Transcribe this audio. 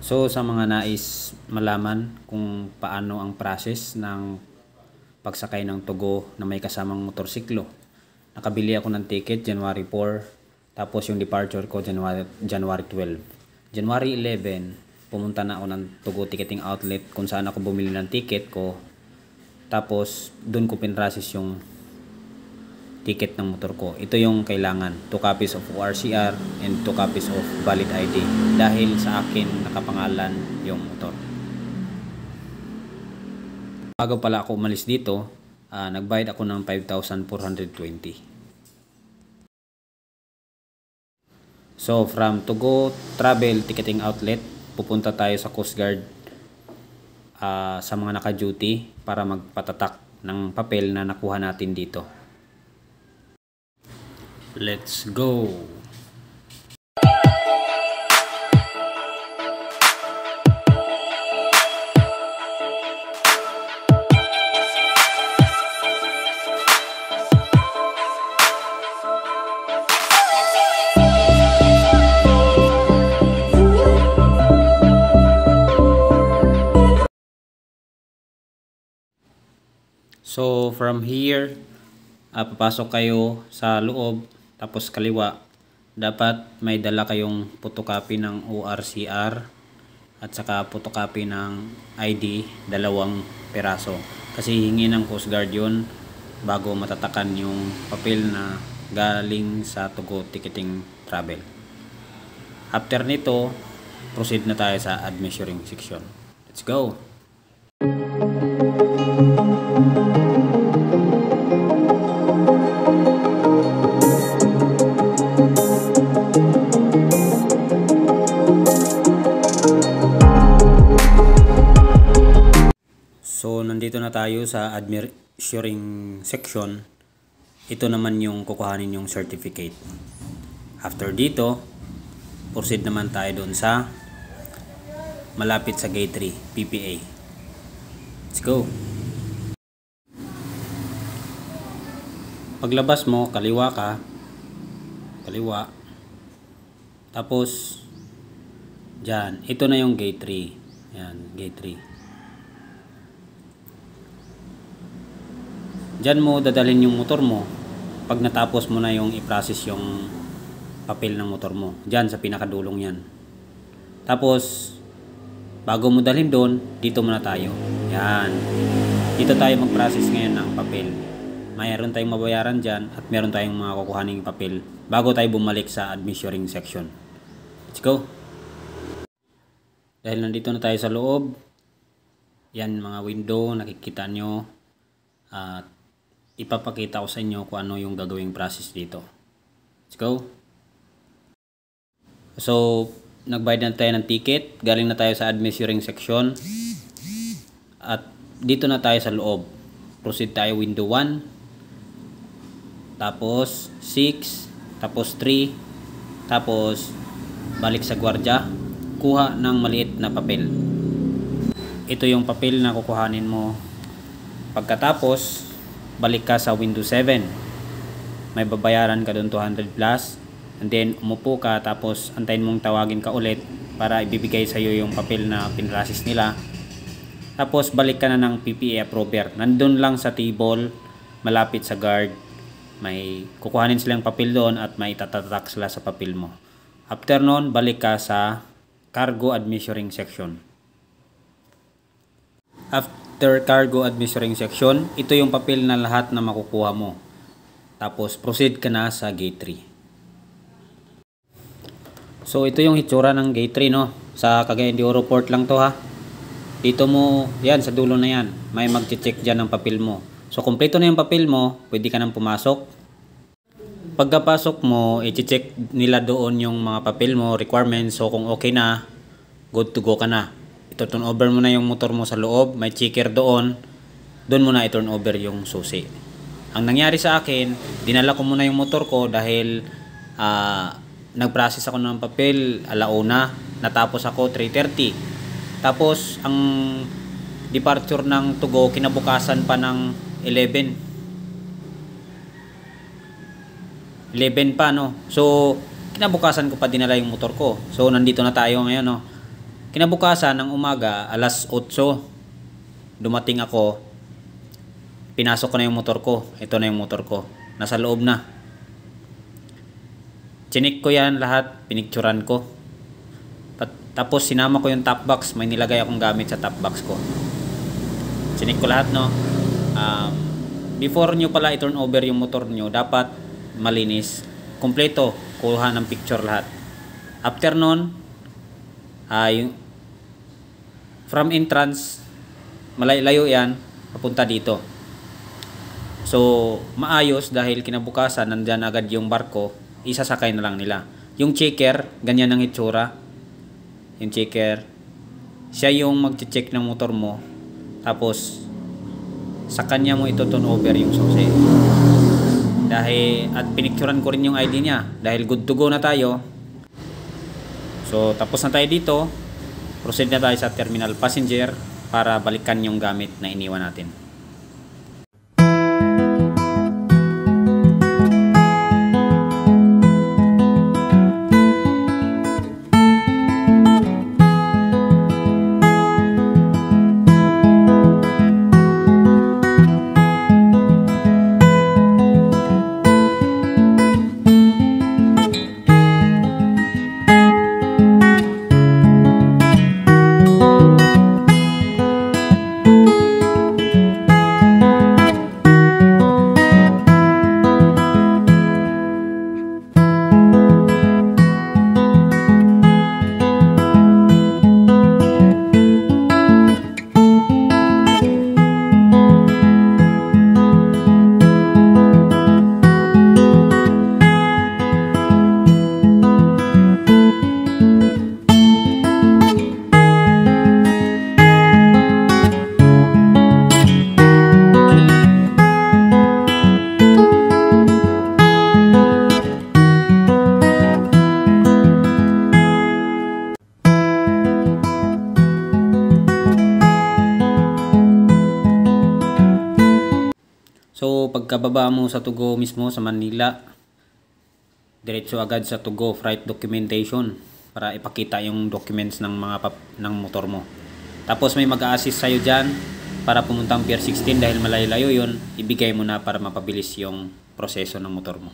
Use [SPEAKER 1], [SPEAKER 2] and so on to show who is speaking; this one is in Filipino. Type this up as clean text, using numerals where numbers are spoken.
[SPEAKER 1] So sa mga nais malaman kung paano ang process ng pagsakay ng Tugo na may kasamang motorsiklo, nakabili ako ng ticket January 4, tapos yung departure ko January 12. January 11, pumunta na ako ng Tugo ticketing outlet kung saan ako bumili ng ticket ko. Tapos doon ko pinrasis yung ticket ng motor ko. Ito yung kailangan, 2 copies of ORCR and 2 copies of valid ID dahil sa akin nakapangalan yung motor. Bago pala ako umalis dito, nagbayad ako ng 5,420. So from Tugo Travel Ticketing Outlet, pupunta tayo sa Coast Guard sa mga naka-duty para magpatatak ng papel na nakuha natin dito. Let's go! So from here, papasok kayo sa loob, tapos kaliwa. Dapat may dala kayong photocopy ng ORCR at saka photocopy ng ID, 2 peraso. Kasi hingi ng Coast Guard yun bago matatakan yung papel na galing sa Tugo Ticketing Travel. After nito, proceed na tayo sa admission section. Let's go! So nandito na tayo sa admission section. Ito naman yung kukuhanin yung certificate. After dito, proceed naman tayo doon sa malapit sa gate 3, PPA. Let's go! Paglabas mo, kaliwa ka. Kaliwa. Tapos dyan, ito na yung gate 3. Yan, gate 3. Diyan mo dadalhin yung motor mo pag natapos mo na yung i-process yung papel ng motor mo. Diyan sa pinakadulong yan. Tapos, bago mo dalhin doon, dito muna tayo. Yan. Dito tayo mag-process ngayon ng papel. Mayroon tayong mabayaran dyan at meron tayong mga kukuhaning papel bago tayo bumalik sa admission section. Let's go! Dahil nandito na tayo sa loob, yan mga window, nakikita nyo. At ipapakita ko sa inyo kung ano yung gagawing process dito. Let's go. So, nagbayad na tayo ng ticket. Galing na tayo sa admission section. At dito na tayo sa loob. Proceed tayo window 1. Tapos 6. Tapos 3. Tapos balik sa gwardiya. Kuha ng maliit na papel. Ito yung papel na kukuhanin mo. Pagkatapos, balik ka sa window 7. May babayaran ka doon 200 plus. And then umupo ka, tapos antayin mong tawagin ka ulit para ibibigay sa iyo yung papel na pinrasis nila. Tapos balik ka na ng PPA approver. Nandun lang sa table, malapit sa guard. May kukuhanin silang papel doon at may itatatak sila sa papel mo. After nun, balik ka sa cargo admission section. After cargo admission section, ito yung papel na lahat na makukuha mo. Tapos proceed ka na sa gate 3. So ito yung hitsura ng gate 3, no. Sa Cagayan de Oro Port lang to, ha. Dito mo, yan sa dulo na yan, may mag-check dyan ng papel mo. So kompleto na yung papel mo, pwede ka nang pumasok. Pagkapasok mo, i-check nila doon yung mga papel mo, requirements. So kung okay na, good to go ka na. I-turn over mo na yung motor mo sa loob, may checker doon mo na i-turn over yung susi. Ang nangyari sa akin, dinala ko muna yung motor ko dahil nag-process ako ng papel alauna, natapos ako 3:30. Tapos ang departure ng Tugo kinabukasan pa ng 11 pa, no. So kinabukasan ko pa dinala yung motor ko. So nandito na tayo ngayon, no. Kinabukasan ng umaga, alas 8, dumating ako, pinasok ko na yung motor ko. Ito na yung motor ko, nasa loob na. Chinik ko yan lahat, pinicturan ko. Tapos sinama ko yung top box, may nilagay akong gamit sa top box ko. Chinik ko lahat, no. Before nyo pala i-turn over yung motor nyo, dapat malinis, kompleto, kuha ng picture lahat. After nun, from entrance, malayo yan, papunta dito. So, maayos dahil kinabukasan, nandyan agad yung barko, isasakay na lang nila. Yung checker, ganyan ang itsura. Yung checker, siya yung mag-check ng motor mo, tapos sa kanya mo ito turn over yung susi. Dahil, at pinicturan ko rin yung ID niya, dahil good to go na tayo. So, tapos na tayo dito, proceed na tayo sa terminal passenger para balikan yung gamit na iniwan natin. So, pagkababa mo sa Tugo mismo sa Manila, diretso agad sa Tugo Freight Documentation para ipakita yung documents ng ng motor mo. Tapos may mag-a-assist sa'yo dyan para pumuntang Pier 16 dahil malayo-layo yun, ibigay mo na para mapabilis yung proseso ng motor mo.